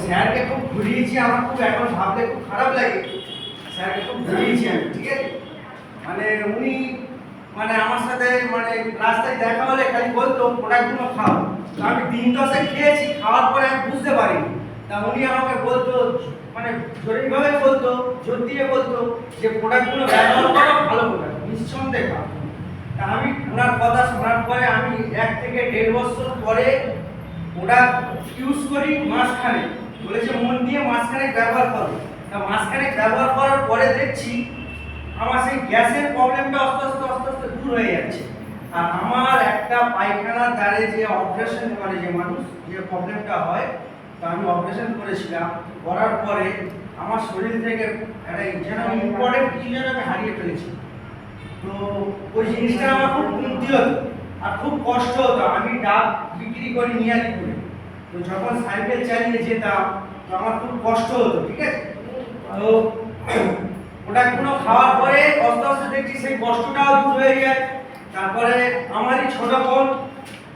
স্যারকে খুব ঘুরিয়েছি, আমার খুব এখন ভাবলে খুব খারাপ লাগে। স্যারকে খুব ঘুরিয়েছি আমি, ঠিক আছে। মানে উনি মানে আমার সাথে মানে রাস্তায় দেখা হলে খালি বলতো প্রোডাক্টগুলো খাও। তো আমি দিন 10 খেয়েছি, খাওয়ার পরে আমি বুঝতে পারিনি। তা উনি আমাকে বলতো, মানে জোরেভাবে বলতো, জোর দিয়ে বলতো যে প্রোডাক্টগুলো ব্যবহার করো, ভালো প্রোডাক্ট, নিঃসন্দেহে খাও। তা আমি ওনার কথা শোনার পরে আমি 1 থেকে 1.5 বছর পরে প্রোডাক্ট ইউজ করি মাসখানেক। বলেছে মন দিয়ে মাসখানেক ব্যবহার করো। তা মাসখানেক ব্যবহার করার পরে দেখছি আমার সেই গ্যাসের প্রবলেমটা আস্তে আস্তে দূর হয়ে যাচ্ছে। আর আমার একটা পায়খানার দ্বারে যে অপারেশন করে যে মানুষ, যে প্রবলেমটা হয়, তা আমি অপারেশন করেছিলাম। করার পরে আমার শরীর থেকে একটা যেন ইম্পর্টেন্ট কিছু যেন আমি হারিয়ে ফেলেছি। তো ওই জিনিসটা আমার খুব কমতি হতো আর খুব কষ্ট হতো। আমি ডাব বিক্রি করি নিয়ালিপুরে, তো যখন সাইকেল চালিয়ে যেতাম তো আমার খুব কষ্ট হতো, ঠিক আছে। তো প্রোডাক্টগুলো খাওয়ার পরে আস্তে আস্তে দেখছি সেই কষ্টটাও দূর হয়ে যায়। তারপরে আমারই ছোট বোন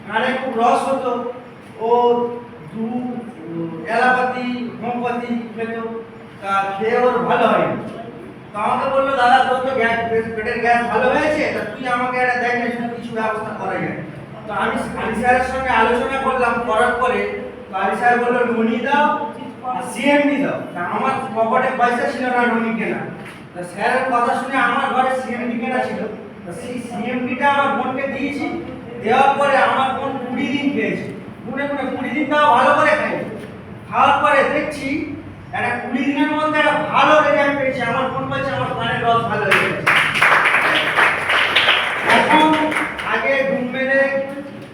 কানে খুব রস হতো, ও এলাপাতি হোমপাতি খেত, তা খেয়ে ওর ভালো হয়নি। তো আমাকে বললো দাদা তোর তো গ্যাস, পেটের গ্যাস ভালো হয়েছে, তা তুই আমাকে একটা দেখ না কিছু ব্যবস্থা করা যায়। তো আমি আলি স্যারের সঙ্গে আলোচনা করলাম, করার পরে আলি স্যার বললো ননি দাও আর সিএমডি দাও। তা আমার পকেটে পয়সা ছিল না ননি কেনা। তা স্যারের কথা শুনে আমার ঘরে সিএমডি কেনা ছিল। তা সেই সিএমডিটা আমার বোনকে দিয়েছি। দেওয়ার পরে আমার বোন 20 দিন খেয়েছে, গুনে 20 দিন তাও ভালো করে খাইছে। খাওয়ার পরে দেখছি একটা 20 দিনের মধ্যে একটা ভালো রেজাল্ট পেয়েছি। আমার বোন বলছে আমার কানের রস ভালো হয়ে গেছে। এখন আগে ঘুম মেরে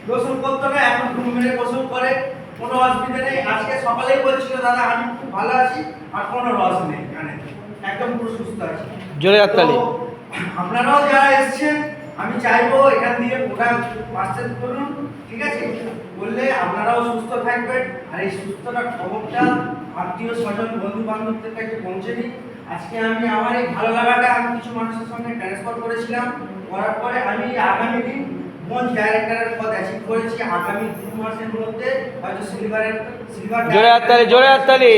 গোসল করতো না, এখন ঘুম মেরে গোসল করে, কোনো অসুবিধা নেই। আজকে সকালেই বলছিল দাদা আমি খুব ভালো আছি, আর কোনো রস নেই, মানে একদম পুরো সুস্থ আছি। জোরে হাততালি। আপনারাও যারা এসেছেন আমি চাইবো এখান দিয়ে প্রোডাক্ট পারচেজ করুন, ঠিক আছে। বললে আপনারাও সুস্থ থাকবেন, আর এই সুস্থতার খবরটা আত্মীয় স্বজন বন্ধু বান্ধবদের কাছে পৌঁছে দিন। আজকে আমি আমার এই ভালো লাগাটা আমি কিছু মানুষের সঙ্গে ট্রান্সফার করেছিলাম। করার পরে আমি আগামী দিন মঞ্চ ডাইরেক্টরের পদ অ্যাচিভ করেছি। আগামী 2 মাসের মধ্যে হয়তো সিলভার জোরে হাততালি।